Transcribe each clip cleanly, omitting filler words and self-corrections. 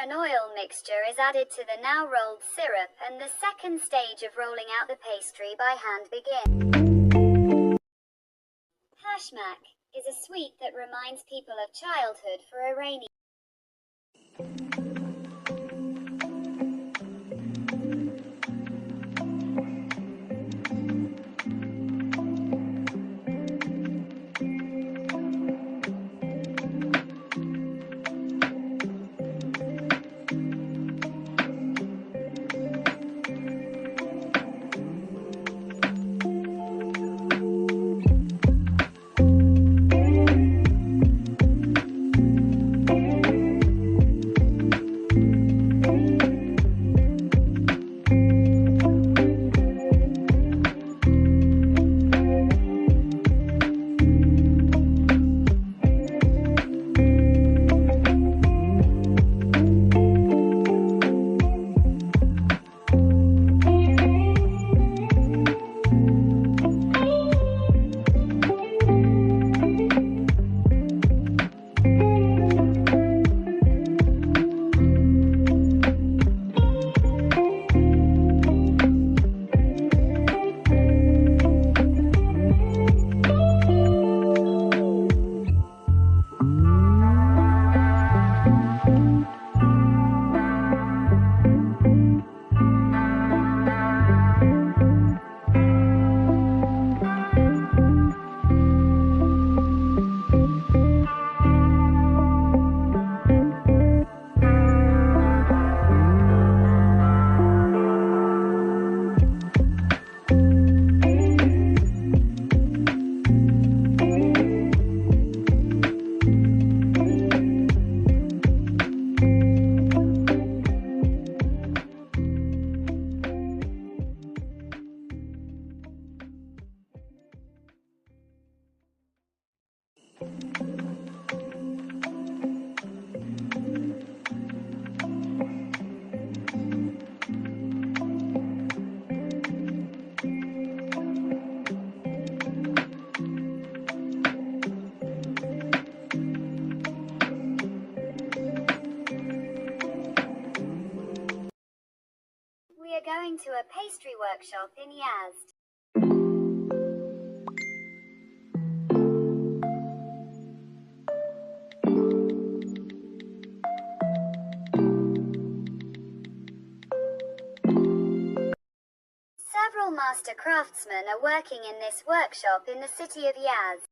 and oil mixture is added to the now rolled syrup, and the second stage of rolling out the pastry by hand begins. Pashmak is a sweet that reminds people of childhood for Iranian. We are going to a pastry workshop in Yazd. Several master craftsmen are working in this workshop in the city of Yazd.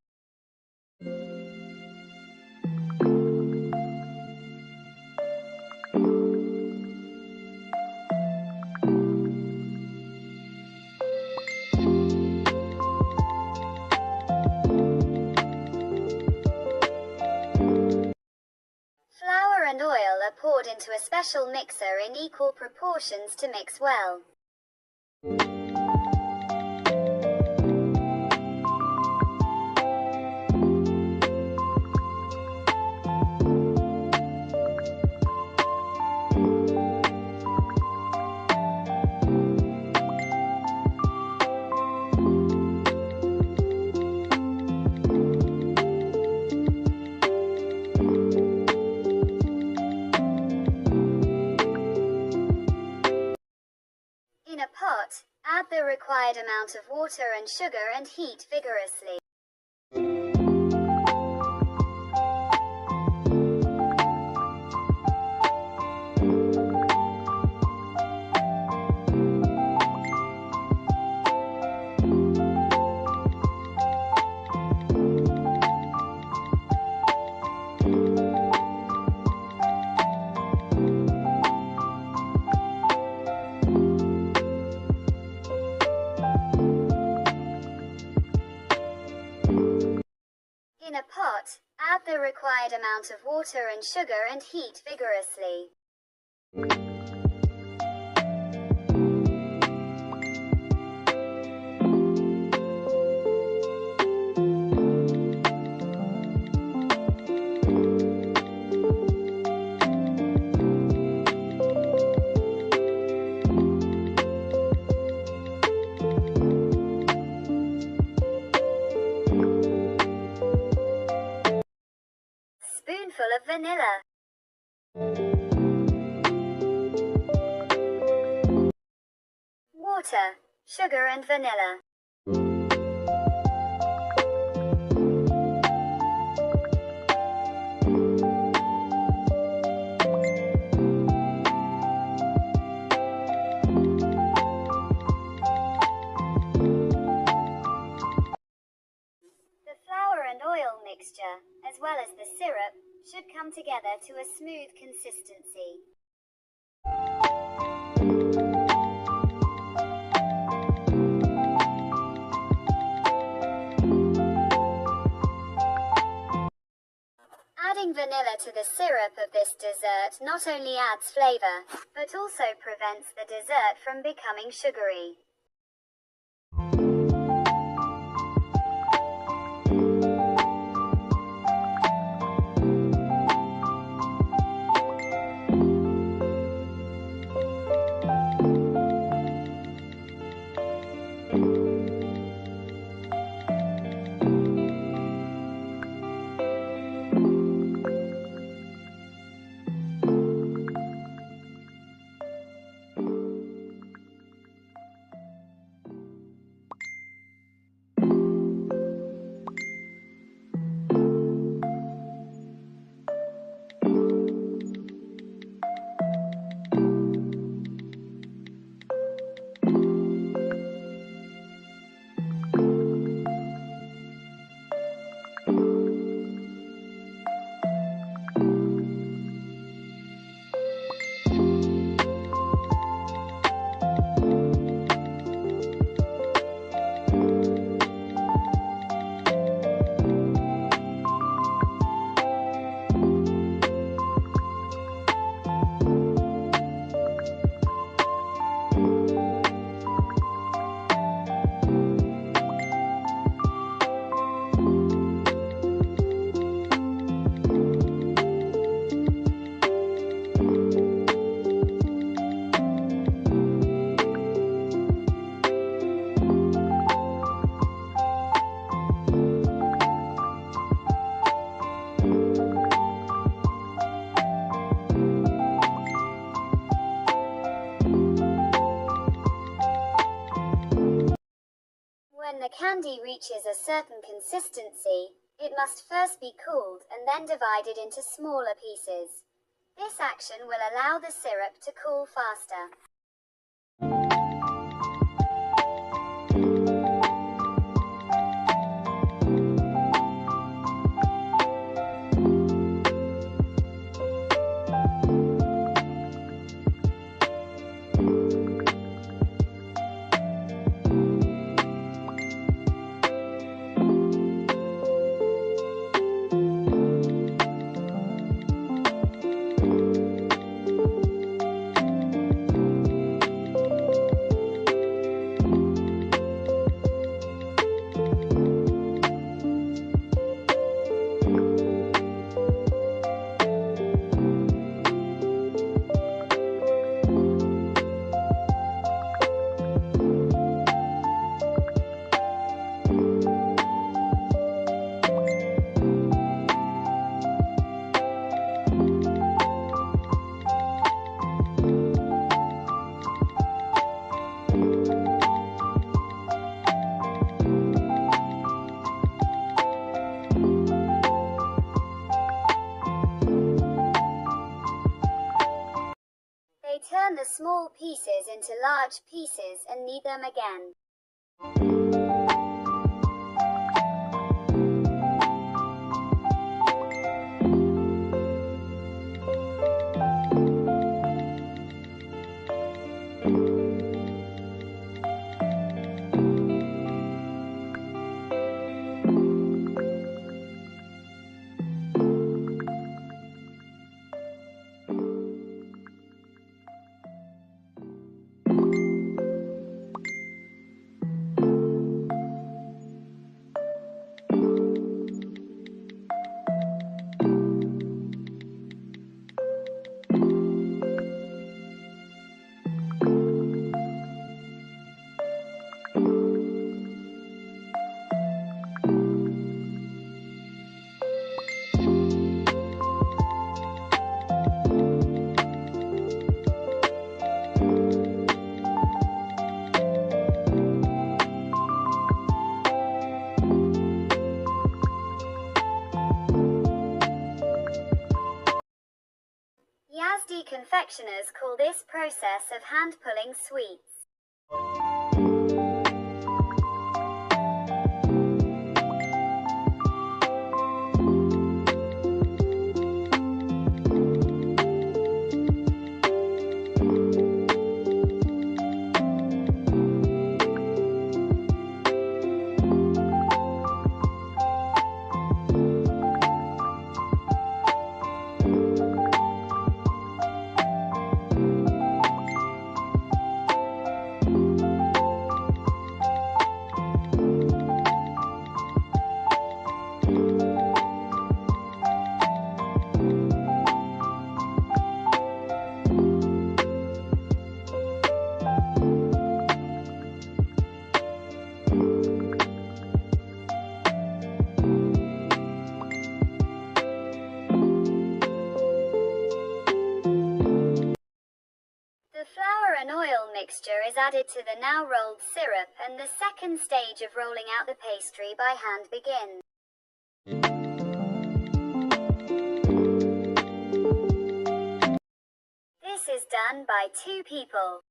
Flour and oil are poured into a special mixer in equal proportions to mix well. In a pot, add the required amount of water and sugar and heat vigorously. In a pot, add the required amount of water and sugar and heat vigorously. Spoonful of vanilla. Water, sugar and vanilla. The flour and oil mixture, as well as the syrup, should come together to a smooth consistency. Adding vanilla to the syrup of this dessert not only adds flavor, but also prevents the dessert from becoming sugary. When the candy reaches a certain consistency, it must first be cooled and then divided into smaller pieces. This action will allow the syrup to cool faster. Turn the small pieces into large pieces and knead them again. confectioners call this process of hand-pulling sweets. The flour and oil mixture is added to the now rolled syrup, and the second stage of rolling out the pastry by hand begins. This is done by 2 people.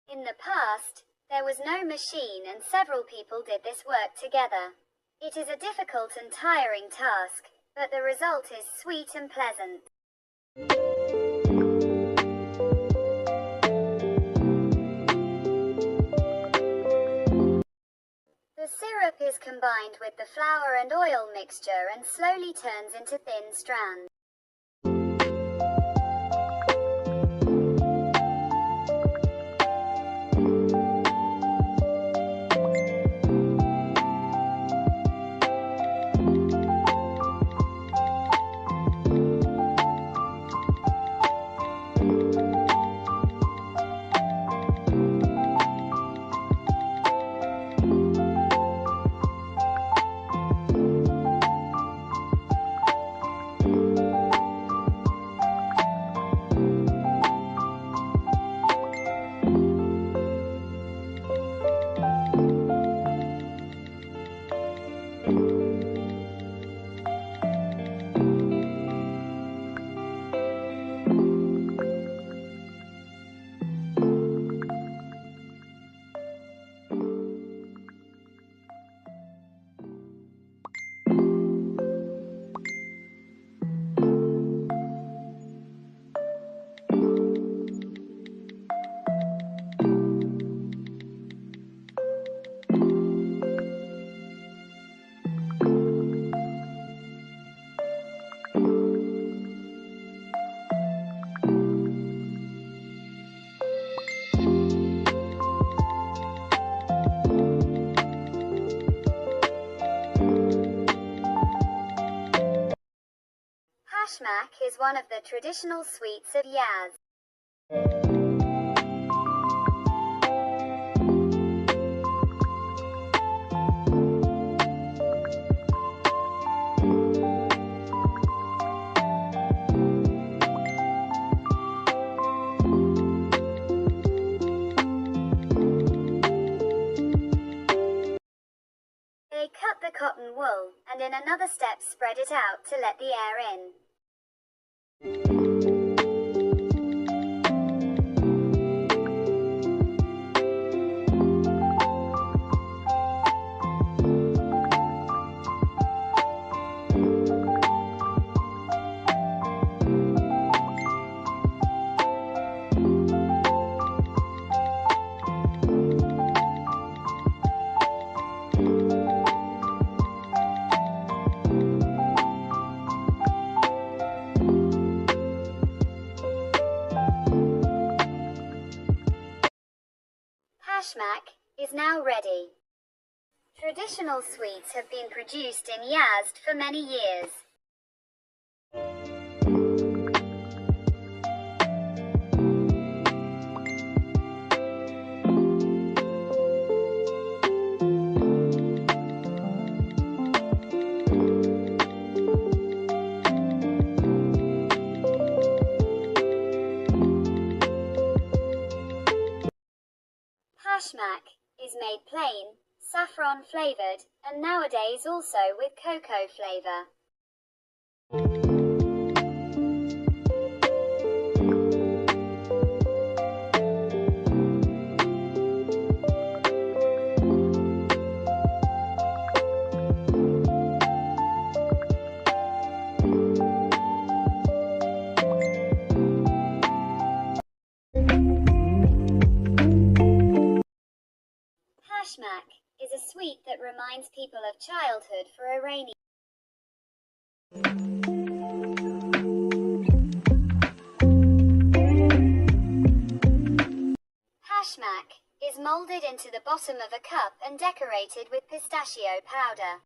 In the past, there was no machine and several people did this work together. It is a difficult and tiring task, but the result is sweet and pleasant. The syrup is combined with the flour and oil mixture and slowly turns into thin strands. Pashmak is one of the traditional sweets of Yazd. They cut the cotton wool, and in another step spread it out to let the air in. Pashmak is now ready. Traditional sweets have been produced in Yazd for many years. Pashmak is made plain, saffron flavored, and nowadays also with cocoa flavor. Pashmak is a sweet that reminds people of childhood for Iranian. Pashmak is molded into the bottom of a cup and decorated with pistachio powder.